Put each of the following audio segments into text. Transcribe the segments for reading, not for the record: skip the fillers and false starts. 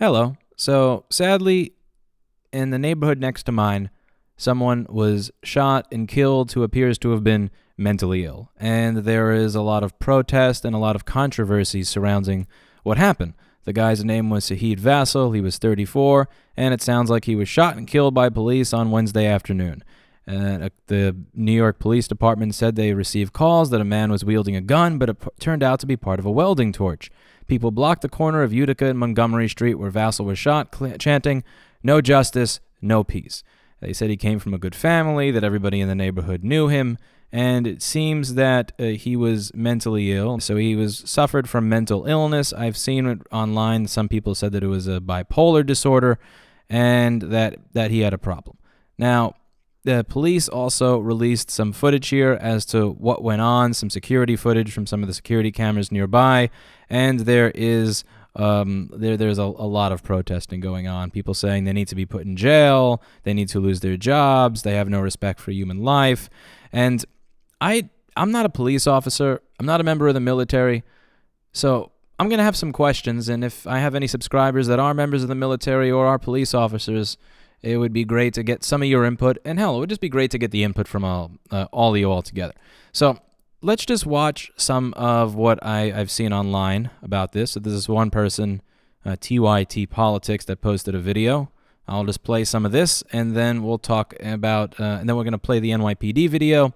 Hello. So, sadly, in the neighborhood next to mine, someone was shot and killed who appears to have been mentally ill. And there is a lot of protest and a lot of controversy surrounding what happened. The guy's name was Saheed Vassell. He was 34, and it sounds like he was shot and killed by police on Wednesday afternoon. The New York Police Department said they received calls that a man was wielding a gun, but it turned out to be part of a welding torch. People blocked the corner of Utica and Montgomery Street where Vassell was shot, chanting, "No justice, no peace." They said he came from a good family, that everybody in the neighborhood knew him, and it seems that he was mentally ill. So he suffered from mental illness. I've seen it online. Some people said that it was a bipolar disorder and that he had a problem. Now, the police also released some footage here as to what went on, some security footage from some of the security cameras nearby, and there is there's a lot of protesting going on. People saying they need to be put in jail, they need to lose their jobs, they have no respect for human life. And I'm not a police officer, I'm not a member of the military, so I'm going to have some questions, and if I have any subscribers that are members of the military or are police officers, it would be great to get some of your input, and hell, it would just be great to get the input from all of you all together. So let's just watch some of what I've seen online about this. So this is one person, TYT Politics, that posted a video. I'll just play some of this, and then we'll talk about, and then we're going to play the NYPD video,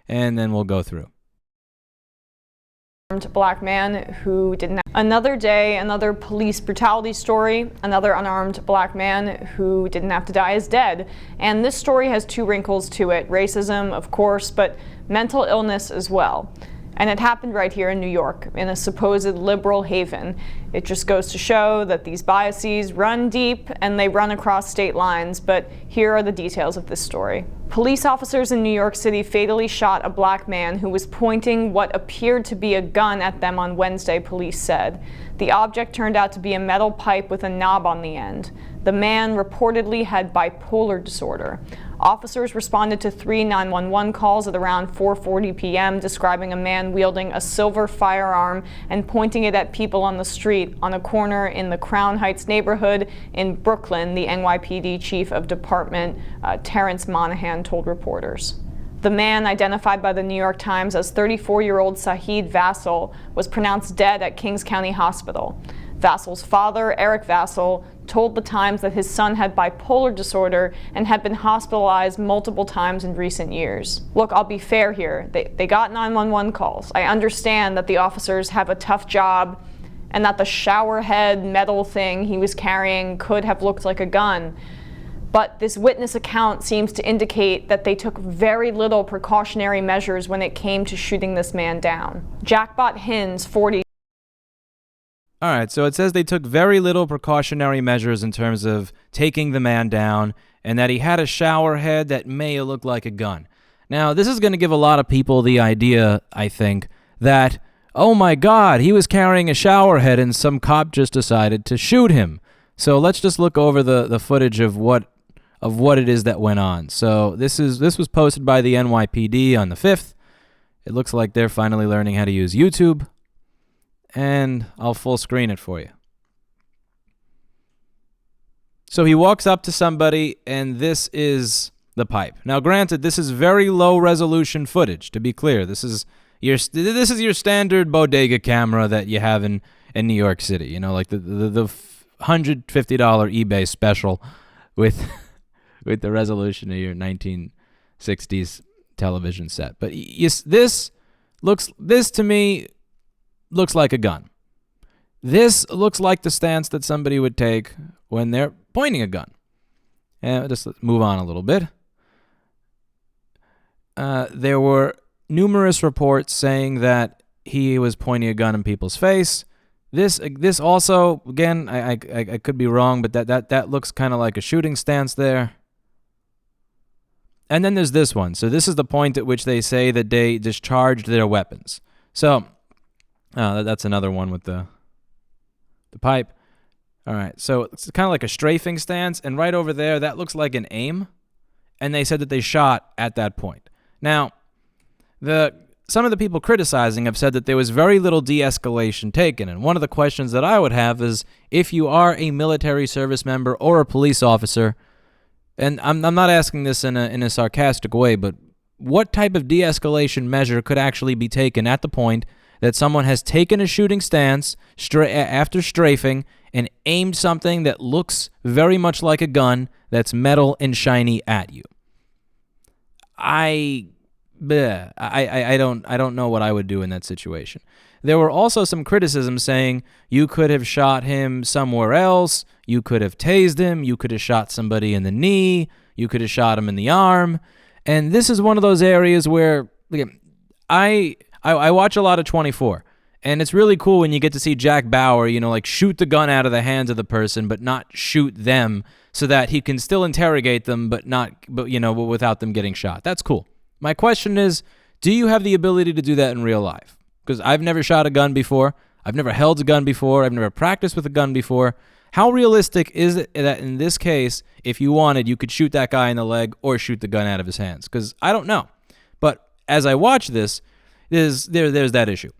and then we'll go through. Black man who didn't. Another day, another police brutality story. Another unarmed black man who didn't have to die is dead. And this story has two wrinkles to it. Racism, of course, but mental illness as well. And it happened right here in New York, in a supposed liberal haven. It just goes to show that these biases run deep and they run across state lines, but here are the details of this story. Police officers in New York City fatally shot a black man who was pointing what appeared to be a gun at them on Wednesday, police said. The object turned out to be a metal pipe with a knob on the end. The man reportedly had bipolar disorder. Officers responded to 3 911 calls at around 4:40 p.m. describing a man wielding a silver firearm and pointing it at people on the street on a corner in the Crown Heights neighborhood in Brooklyn, the NYPD chief of department, Terrence Monahan, told reporters. The man, identified by the New York Times as 34-year-old Saheed Vassell, was pronounced dead at Kings County Hospital. Vassell's father, Eric Vassell, told the Times that his son had bipolar disorder and had been hospitalized multiple times in recent years. Look, I'll be fair here. They got 911 calls. I understand that the officers have a tough job and that the shower head metal thing he was carrying could have looked like a gun. But this witness account seems to indicate that they took very little precautionary measures when it came to shooting this man down. Jackpot Hins, 40. All right, so it says they took very little precautionary measures in terms of taking the man down, and that he had a shower head that may look like a gun. Now, this is going to give a lot of people the idea, I think, that, oh my God, he was carrying a shower head and some cop just decided to shoot him. So let's just look over the footage of what it is that went on. So this was posted by the NYPD on the 5th. It looks like they're finally learning how to use YouTube. And I'll full screen it for you. So he walks up to somebody, and this is the pipe. Now, granted, this is very low resolution footage. To be clear, this is your standard bodega camera that you have in New York City. You know, like the $150 eBay special with the resolution of your 1960s television set. But yes, this to me looks like a gun. This looks like the stance that somebody would take when they're pointing a gun. And just let's move on a little bit. There were numerous reports saying that he was pointing a gun in people's face. This also, again, I could be wrong, but that looks kind of like a shooting stance there. And then there's this one. So this is the point at which they say that they discharged their weapons. So that's another one with the pipe. All right, so it's kind of like a strafing stance, and right over there, that looks like an aim, and they said that they shot at that point. Now, the some of the people criticizing have said that there was very little de-escalation taken. And one of the questions that I would have is, if you are a military service member or a police officer, and I'm not asking this in a sarcastic way, but what type of de-escalation measure could actually be taken at the point that someone has taken a shooting stance after strafing and aimed something that looks very much like a gun that's metal and shiny at you? I don't know what I would do in that situation. There were also some criticisms saying you could have shot him somewhere else, you could have tased him, you could have shot somebody in the knee, you could have shot him in the arm. And this is one of those areas where I watch a lot of 24, and it's really cool when you get to see Jack Bauer, like shoot the gun out of the hands of the person, but not shoot them, so that he can still interrogate them, but without them getting shot. That's cool. My question is, do you have the ability to do that in real life? Because I've never shot a gun before. I've never held a gun before. I've never practiced with a gun before. How realistic is it that in this case, if you wanted, you could shoot that guy in the leg or shoot the gun out of his hands? Because I don't know. But as I watch this, there's that issue.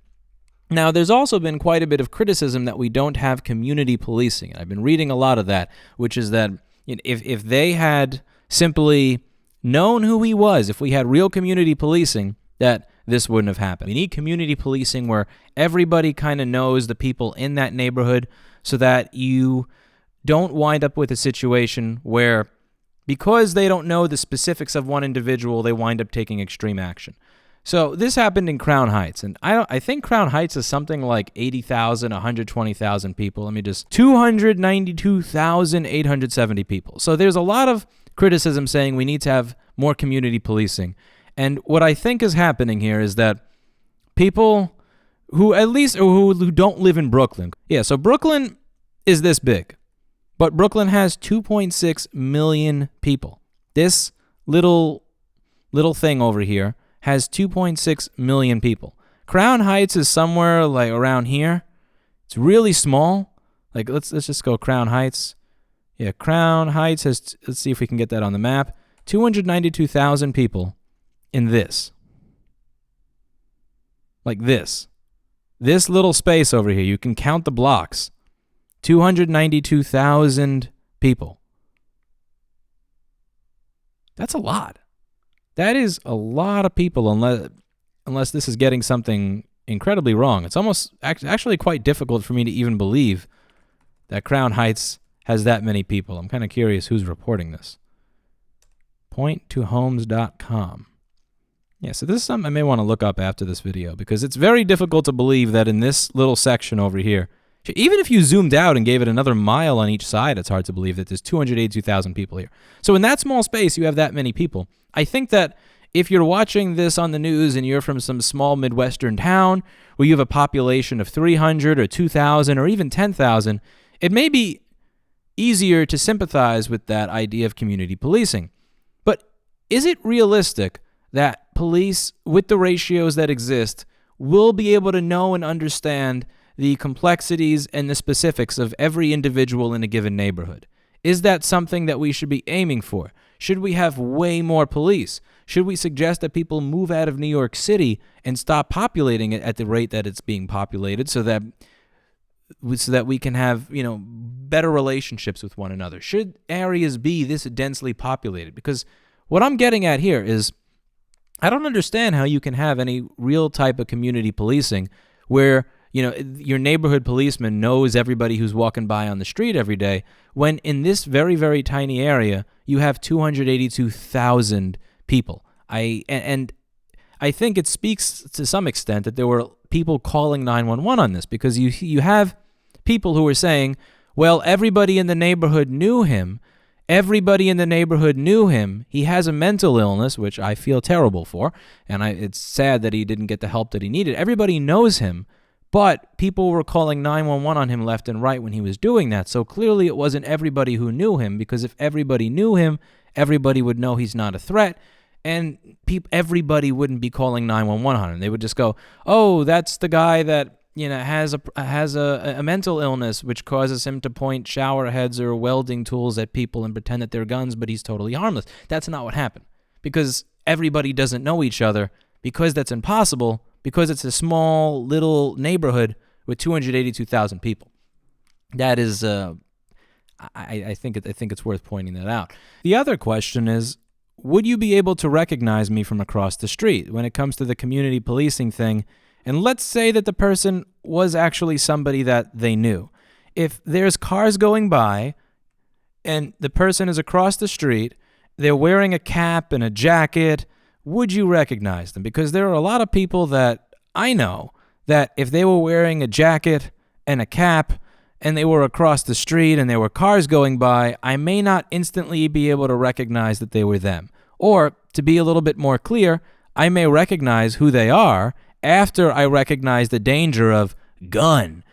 Now, there's also been quite a bit of criticism that we don't have community policing. And I've been reading a lot of that, which is that if they had simply known who he was, if we had real community policing, that this wouldn't have happened. We need community policing where everybody kind of knows the people in that neighborhood, so that you don't wind up with a situation where, because they don't know the specifics of one individual, they wind up taking extreme action. So this happened in Crown Heights, and I think Crown Heights is something like 80,000, 120,000 people. 292,870 people. So there's a lot of criticism saying we need to have more community policing. And what I think is happening here is that people who don't live in Brooklyn. Yeah, so Brooklyn is this big, but Brooklyn has 2.6 million people. This little thing over here has 2.6 million people. Crown Heights is somewhere like around here. It's really small. Like let's just go Crown Heights. Yeah, Crown Heights has, let's see if we can get that on the map, 292,000 people in this. Like this. This little space over here, you can count the blocks. 292,000 people. That's a lot. That is a lot of people, unless this is getting something incredibly wrong. It's almost actually quite difficult for me to even believe that Crown Heights has that many people. I'm kind of curious who's reporting this. Point2homes.com. Yeah, so this is something I may want to look up after this video, because it's very difficult to believe that in this little section over here, even if you zoomed out and gave it another mile on each side, it's hard to believe that there's 282,000 people here. So in that small space, you have that many people. I think that if you're watching this on the news and you're from some small Midwestern town where you have a population of 300 or 2,000 or even 10,000, it may be easier to sympathize with that idea of community policing. But is it realistic that police, with the ratios that exist, will be able to know and understand the complexities and the specifics of every individual in a given neighborhood? Is that something that we should be aiming for? Should we have way more police? Should we suggest that people move out of New York City and stop populating it at the rate that it's being populated, so that we can have, better relationships with one another? Should areas be this densely populated? Because what I'm getting at here is, I don't understand how you can have any real type of community policing where, your neighborhood policeman knows everybody who's walking by on the street every day, when in this very, very tiny area, you have 282,000 people. I think it speaks to some extent that there were people calling 911 on this, because you have people who are saying, well, everybody in the neighborhood knew him. Everybody in the neighborhood knew him. He has a mental illness, which I feel terrible for, and it's sad that he didn't get the help that he needed. Everybody knows him, but people were calling 911 on him left and right when he was doing that. So clearly it wasn't everybody who knew him, because if everybody knew him, everybody would know he's not a threat, and everybody wouldn't be calling 911 on him. They would just go, oh, that's the guy that has a mental illness, which causes him to point shower heads or welding tools at people and pretend that they're guns, but he's totally harmless. That's not what happened, because everybody doesn't know each other. because that's impossible, because it's a small little neighborhood with 282,000 people. That is, I think it's worth pointing that out. The other question is, would you be able to recognize me from across the street when it comes to the community policing thing? And let's say that the person was actually somebody that they knew. If there's cars going by and the person is across the street, they're wearing a cap and a jacket, would you recognize them? Because there are a lot of people that I know that if they were wearing a jacket and a cap and they were across the street and there were cars going by, I may not instantly be able to recognize that they were them. Or, to be a little bit more clear, I may recognize who they are after I recognize the danger of gun.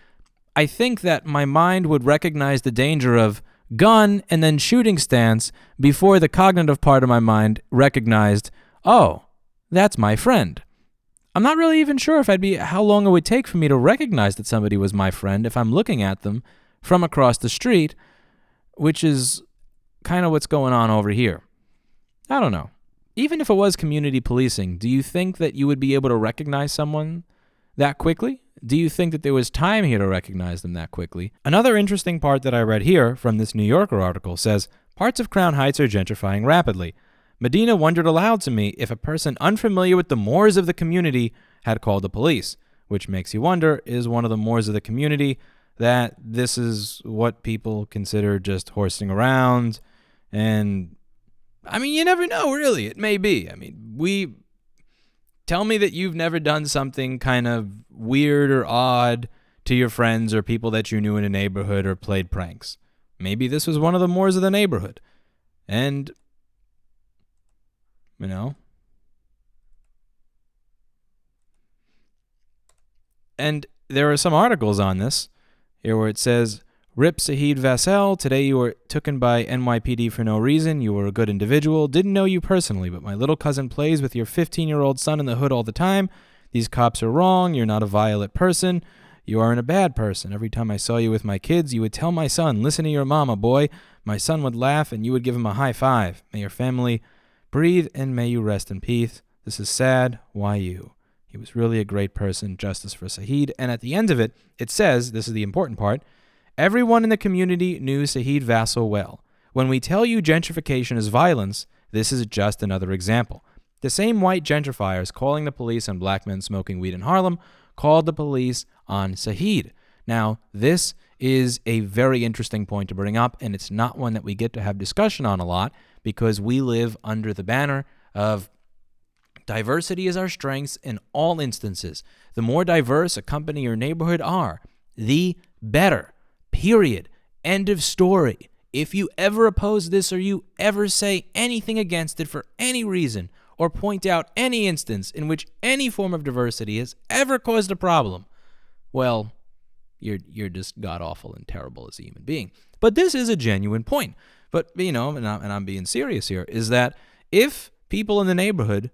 I think that my mind would recognize the danger of gun and then shooting stance before the cognitive part of my mind recognized, oh, that's my friend. I'm not really even sure how long it would take for me to recognize that somebody was my friend if I'm looking at them from across the street, which is kind of what's going on over here. I don't know. Even if it was community policing, do you think that you would be able to recognize someone that quickly? Do you think that there was time here to recognize them that quickly? Another interesting part that I read here from this New Yorker article says, parts of Crown Heights are gentrifying rapidly. Medina wondered aloud to me if a person unfamiliar with the mores of the community had called the police, which makes you wonder, is one of the mores of the community that this is what people consider just horsing around? And, I mean, you never know, really. It may be. I mean, tell me that you've never done something kind of weird or odd to your friends or people that you knew in a neighborhood or played pranks. Maybe this was one of the mores of the neighborhood. And, you know. And there are some articles on this here where it says, Rip Saheed Vassell, today you were taken by NYPD for no reason. You were a good individual. Didn't know you personally, but my little cousin plays with your 15-year-old son in the hood all the time. These cops are wrong. You're not a violent person. You aren't a bad person. Every time I saw you with my kids, you would tell my son, listen to your mama, boy. My son would laugh and you would give him a high five. May your family breathe and may you rest in peace. This is sad. Why you? He was really a great person. Justice for Saheed. And at the end of it, it says, this is the important part, everyone in the community knew Saheed Vassell well. When we tell you gentrification is violence, this is just another example. The same white gentrifiers calling the police on black men smoking weed in Harlem called the police on Saheed. Now, this is a very interesting point to bring up, and it's not one that we get to have discussion on a lot because we live under the banner of diversity is our strengths in all instances. The more diverse a company or neighborhood are, the better. Period. End of story. If you ever oppose this or you ever say anything against it for any reason or point out any instance in which any form of diversity has ever caused a problem, well, you're just god-awful and terrible as a human being. But this is a genuine point. But, and I'm being serious here, is that if people in the neighborhood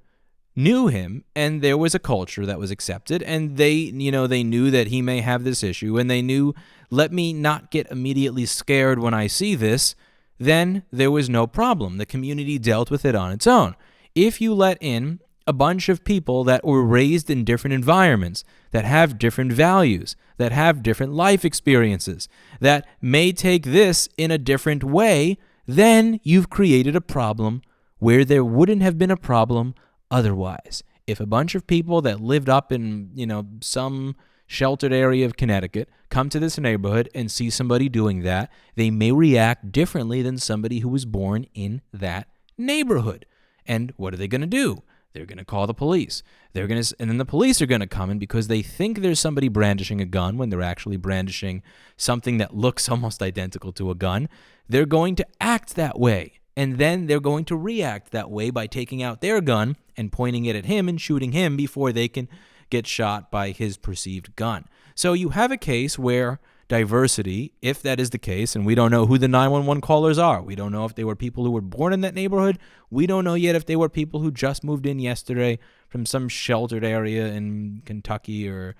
knew him and there was a culture that was accepted and they knew that he may have this issue and they knew, let me not get immediately scared when I see this, then there was no problem. The community dealt with it on its own. If you let in a bunch of people that were raised in different environments, that have different values, that have different life experiences, that may take this in a different way, then you've created a problem where there wouldn't have been a problem otherwise. If a bunch of people that lived up in, some sheltered area of Connecticut come to this neighborhood and see somebody doing that, they may react differently than somebody who was born in that neighborhood. And what are they going to do? They're going to call the police. And then the police are going to come in because they think there's somebody brandishing a gun when they're actually brandishing something that looks almost identical to a gun. They're going to act that way. And then they're going to react that way by taking out their gun and pointing it at him and shooting him before they can get shot by his perceived gun. So you have a case where diversity, if that is the case, and we don't know who the 911 callers are. We don't know if they were people who were born in that neighborhood. We don't know yet if they were people who just moved in yesterday from some sheltered area in Kentucky or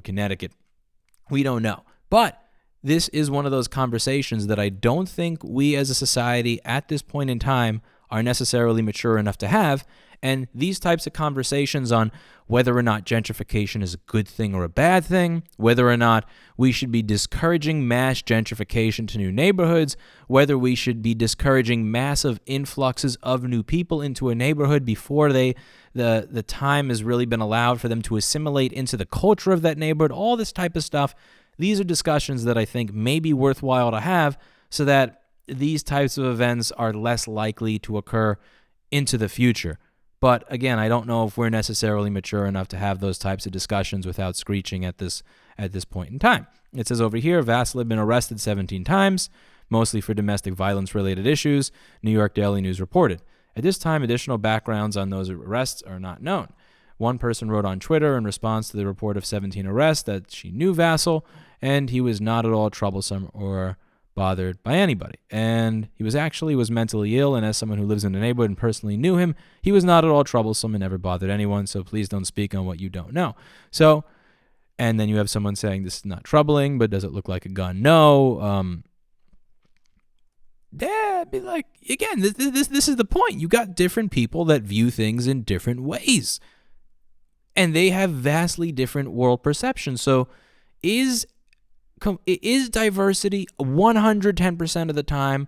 Connecticut. We don't know. But this is one of those conversations that I don't think we as a society at this point in time are necessarily mature enough to have. And these types of conversations on whether or not gentrification is a good thing or a bad thing, whether or not we should be discouraging mass gentrification to new neighborhoods, whether we should be discouraging massive influxes of new people into a neighborhood before the time has really been allowed for them to assimilate into the culture of that neighborhood, all this type of stuff. These are discussions that I think may be worthwhile to have so that these types of events are less likely to occur into the future. But again, I don't know if we're necessarily mature enough to have those types of discussions without screeching at this point in time. It says over here, Vassell had been arrested 17 times, mostly for domestic violence-related issues, New York Daily News reported. At this time, additional backgrounds on those arrests are not known. One person wrote on Twitter in response to the report of 17 arrests that she knew Vassell, and he was not at all troublesome or bothered by anybody. And he was mentally ill, and as someone who lives in the neighborhood and personally knew him, he was not at all troublesome and never bothered anyone, so please don't speak on what you don't know. So, and then you have someone saying this is not troubling, but does it look like a gun? No. Yeah, be like, again, this is the point. You got different people that view things in different ways, and they have vastly different world perceptions. So is diversity 110% of the time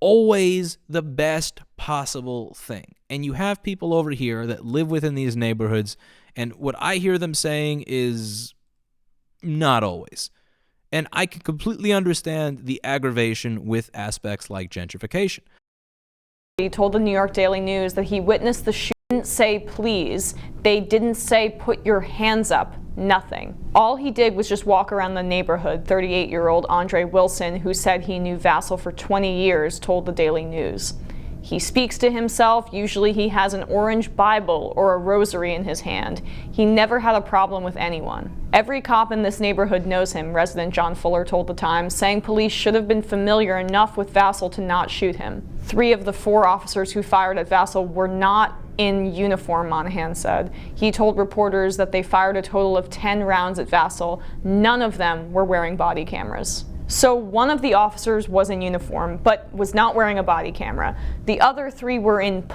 always the best possible thing? And you have people over here that live within these neighborhoods, and what I hear them saying is not always. And I can completely understand the aggravation with aspects like gentrification. He told the New York Daily News that he witnessed the shooting. Didn't say please. They didn't say put your hands up. Nothing. All he did was just walk around the neighborhood, 38-year-old Andre Wilson, who said he knew Vassell for 20 years, told the Daily News. He speaks to himself. Usually he has an orange Bible or a rosary in his hand. He never had a problem with anyone. Every cop in this neighborhood knows him, resident John Fuller told the Times, saying police should have been familiar enough with Vassell to not shoot him. 3 of the 4 officers who fired at Vassell were not in uniform, Monahan said. He told reporters that they fired a total of 10 rounds at Vassell. None of them were wearing body cameras. So one of the officers was in uniform, but was not wearing a body camera. The other 3 were in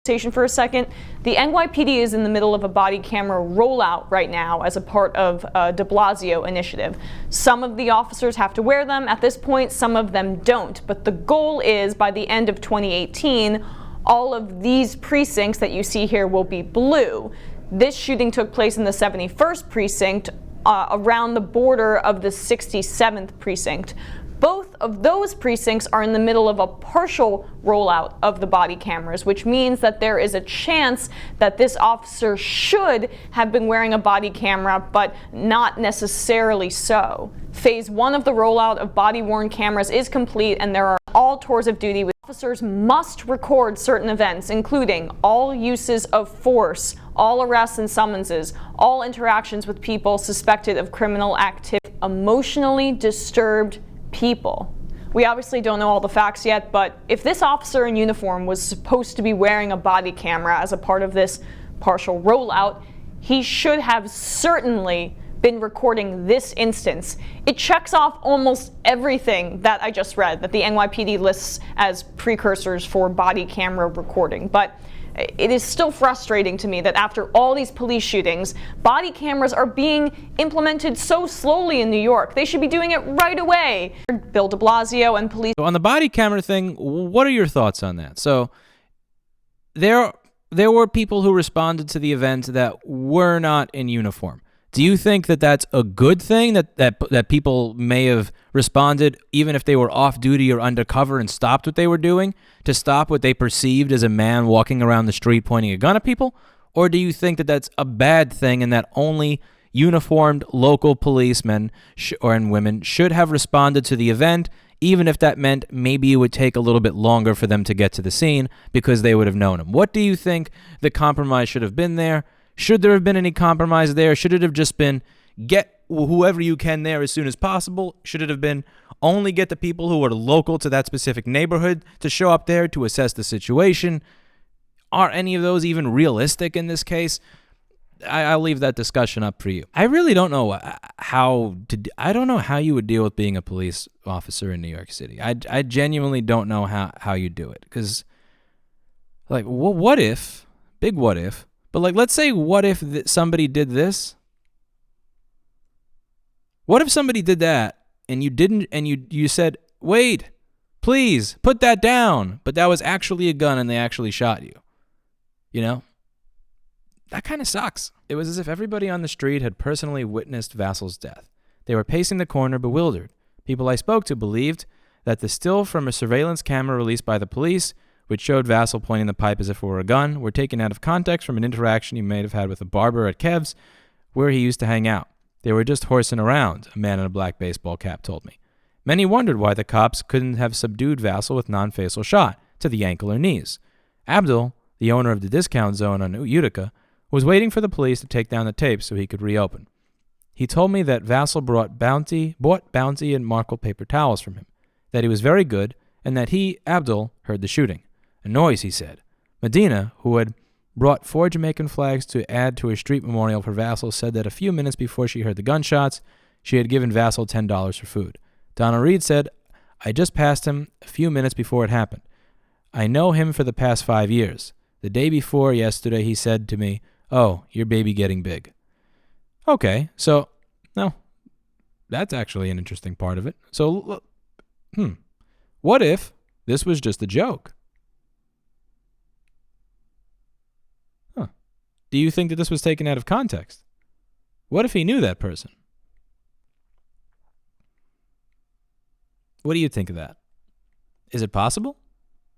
station for a second. The NYPD is in the middle of a body camera rollout right now as a part of a de Blasio initiative. Some of the officers have to wear them at this point, some of them don't. But the goal is by the end of 2018, all of these precincts that you see here will be blue. This shooting took place in the 71st precinct, around the border of the 67th precinct. Both of those precincts are in the middle of a partial rollout of the body cameras, which means that there is a chance that this officer should have been wearing a body camera, but not necessarily so. Phase 1 of the rollout of body-worn cameras is complete, and there are all tours of duty with officers must record certain events, including all uses of force, all arrests and summonses, all interactions with people suspected of criminal activity, emotionally disturbed people. We obviously don't know all the facts yet, but if this officer in uniform was supposed to be wearing a body camera as a part of this partial rollout, he should have certainly been recording this instance. It checks off almost everything that I just read, that the NYPD lists as precursors for body camera recording. But it is still frustrating to me that after all these police shootings, body cameras are being implemented so slowly in New York. They should be doing it right away. Bill de Blasio and police. So on the body camera thing, what are your thoughts on that? So there were people who responded to the event that were not in uniform. Do you think that that's a good thing, that people may have responded even if they were off duty or undercover and stopped what they were doing to stop what they perceived as a man walking around the street pointing a gun at people? Or do you think that that's a bad thing and that only uniformed local policemen and women should have responded to the event, even if that meant maybe it would take a little bit longer for them to get to the scene because they would have known him? What do you think the compromise should have been there? Should there have been any compromise there? Should it have just been get whoever you can there as soon as possible? Should it have been only get the people who are local to that specific neighborhood to show up there to assess the situation? Are any of those even realistic in this case? I'll leave that discussion up for you. I really don't know I don't know how you would deal with being a police officer in New York City. I genuinely don't know how you do it. Because, like, what if Big what if. But like, let's say what if somebody did this? What if somebody did that and you didn't, and you said, wait, please put that down, but that was actually a gun and they actually shot you? You know? That kind of sucks. It was as if everybody on the street had personally witnessed Vassell's death. They were pacing the corner bewildered. People I spoke to believed that the still from a surveillance camera released by the police, which showed Vassell pointing the pipe as if it were a gun, were taken out of context from an interaction he may have had with a barber at Kev's, where he used to hang out. They were just horsing around, a man in a black baseball cap told me. Many wondered why the cops couldn't have subdued Vassell with non-fatal shot to the ankle or knees. Abdul, the owner of the discount zone on Utica, was waiting for the police to take down the tape so he could reopen. He told me that Vassell bought Bounty and Markle paper towels from him, that he was very good, and that he, Abdul, heard the shooting. A noise, he said. Medina, who had brought 4 Jamaican flags to add to a street memorial for Vassell, said that a few minutes before she heard the gunshots, she had given Vassell $10 for food. Donna Reed said, I just passed him a few minutes before it happened. I know him for the past 5 years. The day before yesterday, he said to me, oh, your baby getting big. Okay, so, no, that's actually an interesting part of it. So, what if this was just a joke? Do you think that this was taken out of context? What if he knew that person? What do you think of that? Is it possible?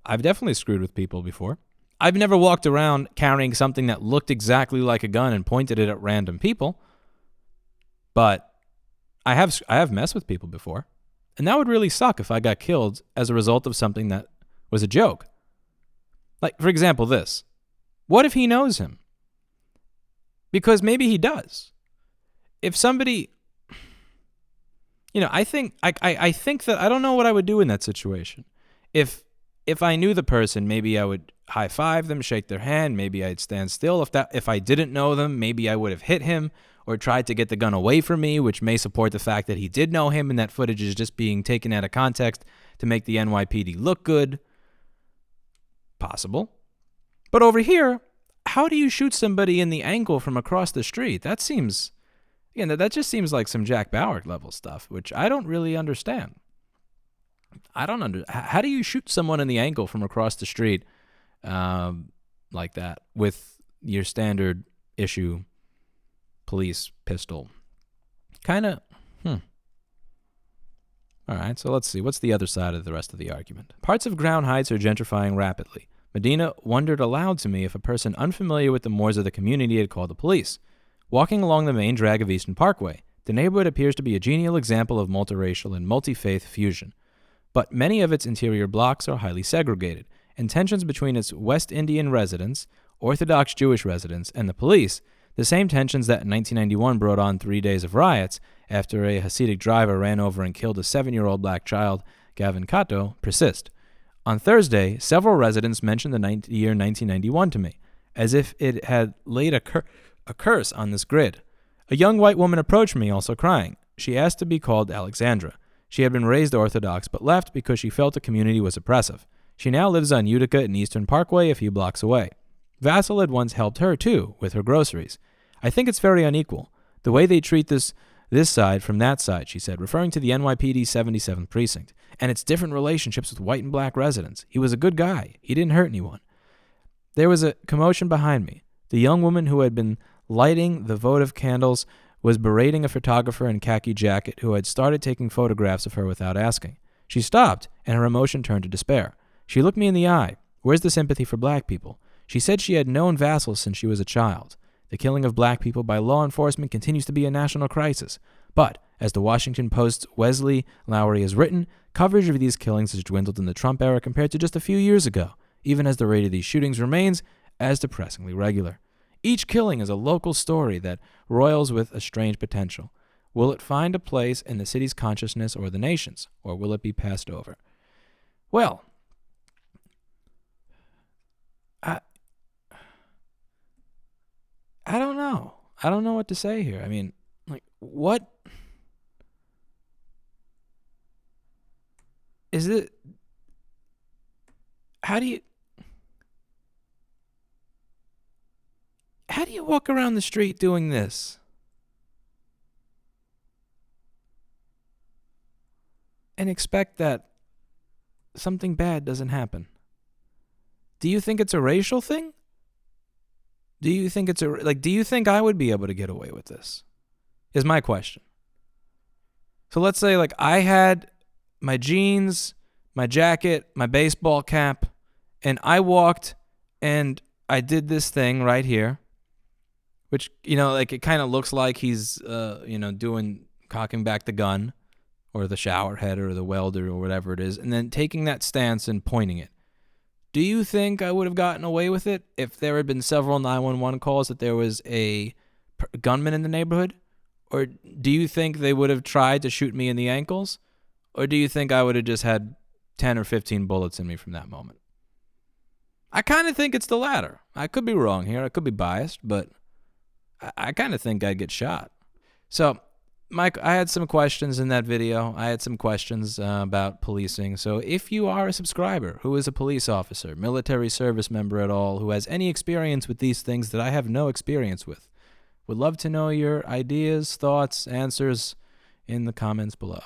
I've definitely screwed with people before. I've never walked around carrying something that looked exactly like a gun and pointed it at random people. But I have messed with people before. And that would really suck if I got killed as a result of something that was a joke. Like, for example, this. What if he knows him? Because maybe he does. If somebody, I think that I don't know what I would do in that situation. If I knew the person, maybe I would high five them, shake their hand, maybe I'd stand still. If I didn't know them, maybe I would have hit him or tried to get the gun away from me, which may support the fact that he did know him and that footage is just being taken out of context to make the NYPD look good. Possible. But over here, how do you shoot somebody in the ankle from across the street? That seems, that just seems like some Jack Bauer level stuff, which I don't really understand. How do you shoot someone in the ankle from across the street like that with your standard issue police pistol? Kind of, All right, so let's see. What's the other side of the rest of the argument? Parts of Crown Heights are gentrifying rapidly. Medina wondered aloud to me if a person unfamiliar with the mores of the community had called the police. Walking along the main drag of Eastern Parkway, the neighborhood appears to be a genial example of multiracial and multi-faith fusion. But many of its interior blocks are highly segregated, and tensions between its West Indian residents, Orthodox Jewish residents, and the police, the same tensions that in 1991 brought on 3 days of riots after a Hasidic driver ran over and killed a 7-year-old black child, Gavin Cato, persist. On Thursday, several residents mentioned the year 1991 to me, as if it had laid a curse on this grid. A young white woman approached me, also crying. She asked to be called Alexandra. She had been raised Orthodox, but left because she felt the community was oppressive. She now lives on Utica and Eastern Parkway a few blocks away. Vassell had once helped her, too, with her groceries. I think it's very unequal, the way they treat this side from that side, she said, referring to the NYPD 77th Precinct, and its different relationships with white and black residents. He was a good guy. He didn't hurt anyone. There was a commotion behind me. The young woman who had been lighting the votive candles was berating a photographer in khaki jacket who had started taking photographs of her without asking. She stopped, and her emotion turned to despair. She looked me in the eye. Where's the sympathy for black people? She said she had known Vassell since she was a child. The killing of black people by law enforcement continues to be a national crisis. But, as the Washington Post's Wesley Lowery has written, coverage of these killings has dwindled in the Trump era compared to just a few years ago, even as the rate of these shootings remains as depressingly regular. Each killing is a local story that roils with a strange potential. Will it find a place in the city's consciousness or the nation's, or will it be passed over? Well, I don't know. I don't know what to say here. I mean, like, what is it? How do you? How do you walk around the street doing this? And expect that something bad doesn't happen? Do you think it's a racial thing? Do you think do you think I would be able to get away with this? Is my question. So let's say I had my jeans, my jacket, my baseball cap, and I walked and I did this thing right here, which, it kind of looks like he's, cocking back the gun or the shower head or the welder or whatever it is, and then taking that stance and pointing it. Do you think I would have gotten away with it if there had been several 911 calls that there was a gunman in the neighborhood? Or do you think they would have tried to shoot me in the ankles? Or do you think I would have just had 10 or 15 bullets in me from that moment? I kind of think it's the latter. I could be wrong here. I could be biased, but I kind of think I'd get shot. So, Mike, I had some questions in that video. I had some questions about policing. So if you are a subscriber who is a police officer, military service member at all, who has any experience with these things that I have no experience with, would love to know your ideas, thoughts, answers in the comments below.